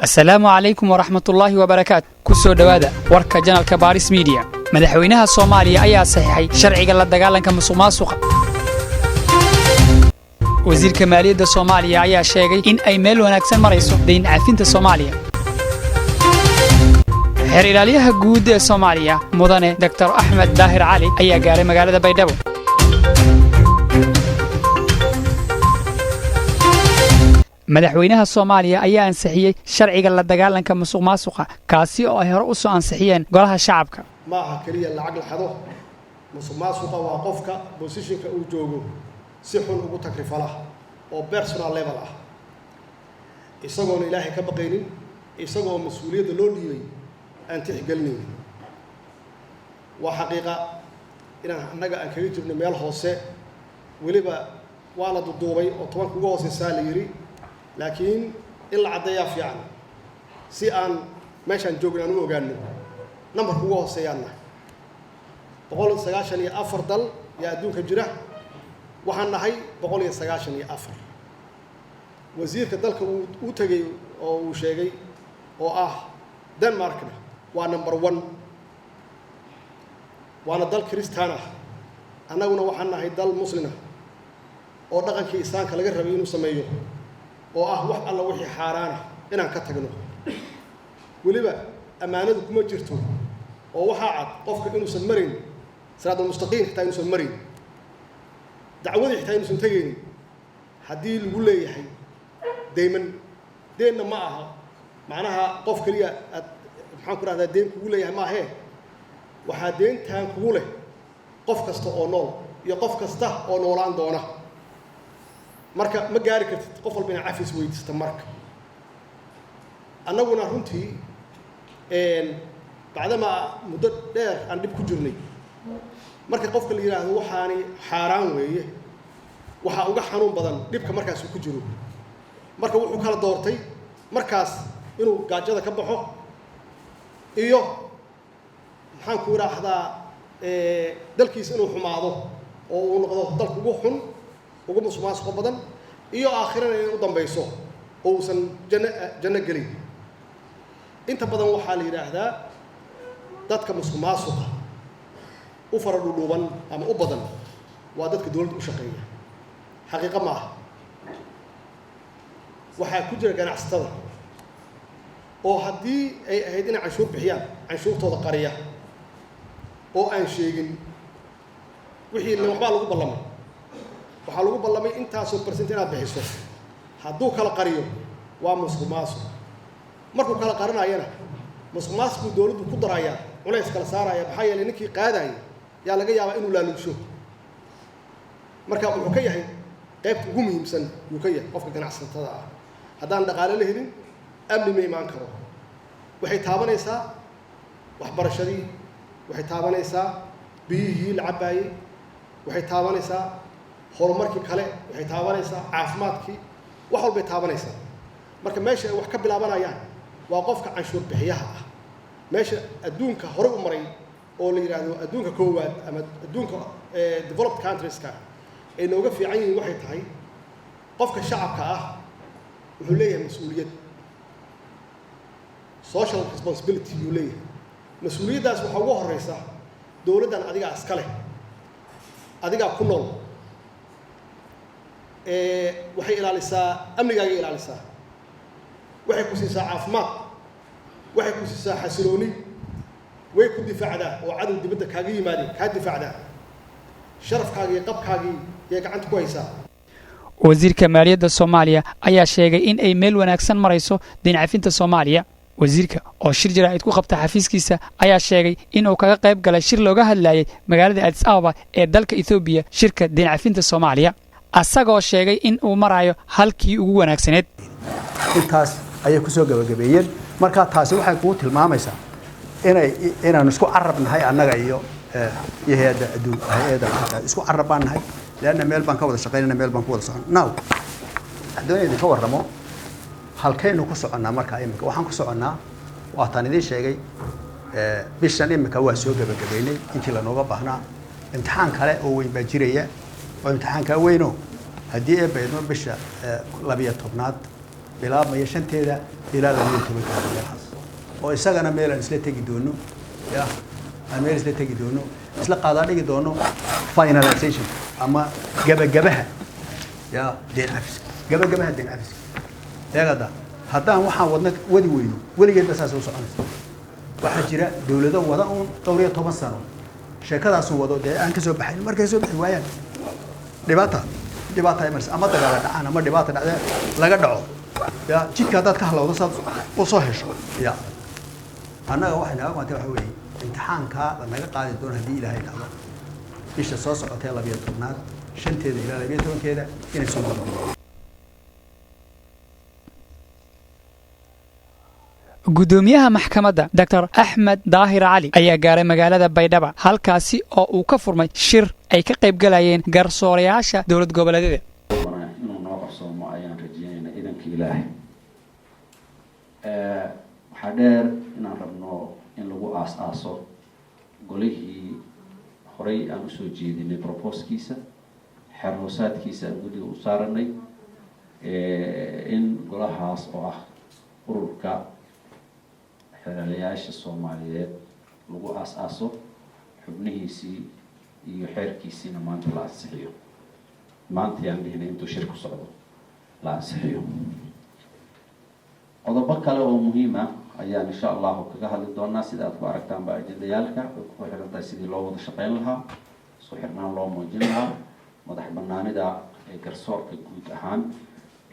السلام عليكم ورحمة الله وبركاته كسو دوادا وركا جنال كباريس ميديا مدحوينها الصومالية أيها صحيحي شرعي قال لدقالن كمسوماسوقا وزير كمالية الصومالية أيها شيغي إن أي ميل وناكسن مريسو دين عافينة الصومالية حير إلاليها قود الصومالية مدني دكتور أحمد داهر علي أيها قاري مقالة بيدابو madaxweynaha Soomaaliya ayaa ansixiyay sharciga la dagaalanka musuqmaasuqa kaasi oo ay hore u soo ansixiyeen golaha shacabka ma aha kaliya lacag la xado musuqmaasuqa waa qofka positionka uu joogo si xun ugu takrifala oo personal level ah isagoo ilaahay ka baqaynin isagoo mas'uuliyadda loo dhiibay aan tixgelin waa xaqiiqa inaan annaga aan kaga jirno meel hoose waliba waa la duduubay oo toban ugu hooseysa la yiri لكن إلا عديا في عنا سي أن ماشان جوجنا نو جانو نمبر هو سيانا بقول سجاشن أفضل يا دون كجرة وحنا هاي بقول سجاشن أفر وزير كذلك وتجي أو شيء أو دنماركنا ونمبر 1 وأنا دل كريستانا أنا وحنا هاي دل مسلمة أو دقن كيسان كلا جربينو سميو oo wax alla wixii xaraana inaan ka tagno waliba amaanadu kuma jirto oo waxa cad qofka inuu san marin salaad mustaqim xitaa inuu san marin dacwadii xitaa inuu san tageen hadii lagu leeyahay deena ma aha macnaha qof kaliya maxaan ku raahdaa deen kugu leeyahay ma aha waxa deentaan kugu leh qof kasta oo nool iyo qof kasta oo noolaan doona marka ma gaari kartid qof walba in afis weydiista marka annaguna runtii bacdama muddo dheer aan dib ku jirnay marka qofka la yiraahdo waxaani xaraan weeye waxa uga xanuun badan dibka markaas uu ku jiro marka wuxuu kala doortay markaas inuu gaajada ka baxo iyo maxaan ku raahdaa dalkiisa inuu xumaado oo uu noqdo dalku ugu xun ugu musuqmaasuq badan iyo aakhirana inay u dambayso oo san janna galin inta badan waxa la yiraahdaa dadka musuqmaasuqa u faradhuuban ama u badan waa dadka dawladda u shaqeeya xaqiiqo ma aha waxa ku jira ganacsatada oo haddii ay ahayd inay canshuur bixiyaan canshuurtooda qariya oo aan sheegin wixii waxba lagu ballamay waxa lagu ballamay intaasoo percent inaad bixiso hadduu kala qariyo waa musuqmaasuq markuu kala qaranayana musuqmaasuqu dawladdu ku daraya culays kala saaraya maxaa yeelay ninkii qaadaya yaa laga yaabaa inuu laaluusho marka wuxuu ka yahay qaybta ugu muhiimsan uu ka yahay qofka ganacsatada ah haddaan dhaqaale la helin amni ma imaan karo waxay taabanaysaa waxbarashadii waxay taabanaysaa biyihii la cabaayay waxay taabanaysaa horumarkii kale waxay taabanaysaa caafimaadkii wax walba taabanaysaa marka meesha wax ka bilaabanayaan waa qofka canshuur bixiyaha ah meesha adduunka hore u maray oo la yiraahdo adduunka koowaad ama adduunka developed countries ka ay nooga fiican yihiin waxay tahay qofka shacabka ah wuxuu leeyahay mas'uuliyad social responsibility uu leeyahay mas'uuliyadaas waxa ugu horeysa dawladdan adiga iska leh adiga ku nool waxay ilaalisaa amnigaaga ilaalisaa waxay ku siisaa caafimaad waxay ku siisaa xasilooni way ku difaacdaa oo cadow dibadda kaaga yimaadeen kaa difaacdaa sharafkaaga iyo qabkaaga iyo gacanta ku haysaa wasiirka maaliyadda Soomaaliya ayaa sheegay in ay meel wanaagsan marayso deyn cafinta Soomaaliya wasiirka oo shir jiraa'id ku qabta xafiiskiisa ayaa sheegay in uu kaga qayb galay shir looga hadlayay magaalada Addis Ababa ee dalka Ethiopia shirka deyn cafinta Soomaaliya asagoo sheegay in uu marayo halkii ugu wanaagsaneed intaas ayay ku soo gabagabeeyeen marka taasi waxay ku tilmaamaysaa inaan isku carabnahay annaga iyo hay'adda adduunka hay'adda isku carabanahay لأن ميل بنك ولا شقينا ميل بنك ولا صعنا ناو الدنيا دي كور رمو halkaynu ku soconaa marka imika waxaan ku soconaa waa tan idin sheegay bishan imika waa soo gabagabeynay intii la nooga baahnaa imtixaan kale oo weyn baa jiraya oo imtixaanka weyno haddii ay bayno bisha 12aad bilaabmaya shanteeda ilaa 12 meelahaas oo isagana meel aan isla tegi doono aan meel isla tegi doono isla qaada dhigi doono finalization ama gabagabaha deen afis gabagabaha deen afis eegada haddaan waxaan wadi weyno weligeed basaas u soconaysa waxa jira dawlado wada uun 12 sano sheekadaas uu wado aan ka soo baxayn markay soo bixi waayaan dhibaato ay marsi ama dagaal dhacaan ama dhibaato dhacda laga dhaco jidka dad ka halawdo saad u soo hesho annaga waxaan aqoonta waxa weeye imtixaanka naga qaadi doon hadii ilaahay dhacdo bisha soo socotay 12aad shanteeda ilaa 12keeda inay soo noqdaan gudoomiyaha maxkamadda Dr. Axmed Daahir Cali ayaa gaaray magaalada Baydhabo halkaasi oo uu ka furmay shir ay ka qayb galayeen garsoorayaasha dawlad goboleedyada inuu noo qabsoomo ayaan rajeynaynaa idanka Ilaahay waxa dheer inaan rabno in lagu aas-aaso golihii horey aan u soo jeedinay proposalkiisa xaroosaadkiisa guddiga u saaranay in golahaas oo ah ururka xeelalayaasha Soomaaliyeed lagu aas-aaso xubnihiisii iyo xeerkiisina maanta la ansixiyo maanta yaan dhihnay intuu shir ku socdo la ansixiyo qodobo kale oo muhiim ah ayaan insha Allah kaga hadli doonaa sida aad ku aragtaan ba ajendayaalka oo ku xirantahay sidii loo wada shaqeyn lahaa soo xirnaan loo muujin lahaa madax bannaanida ee garsoorka guud ahaan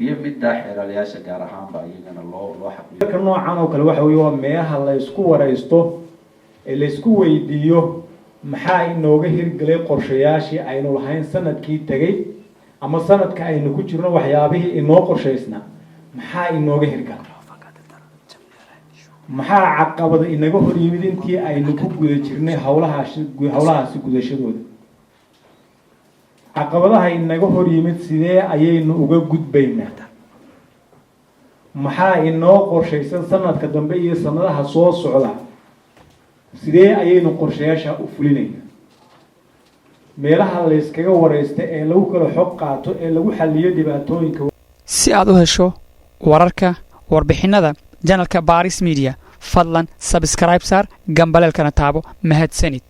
iyo midda xeelalayaasha gaar ahaan ba iyagana loo xaqiijiyo ka noocan oo kale waxa weeye waa meelaha la isku wareysto ee la isku weydiiyo maxaa inooga hirgalay qorshayaashii aynu lahayn sanadkii tagay ama sanadka aynu ku jirno waxyaabihii inoo qorshaysna maxaa inooga hirgalay maxaa caqabada inaga hor yimid intii aynu ku guda jirnay hawlahaasi gudashadooda caqabadaha inaga hor yimid sidee ayaynu uga gudbaynaa maxaa inoo qorshaysan sanadka dambe iyo sanadaha soo socda sidee ayaynu qorshayaasha u fulinaynaa meelaha la iskaga wareysta ee lagu kala xog qaato ee lagu xalliyo dhibaatooyinka si aad u hesho wararka warbixinada janalka Baris Media fadlan subscribe saar gambaleelkana taabo mahadsanid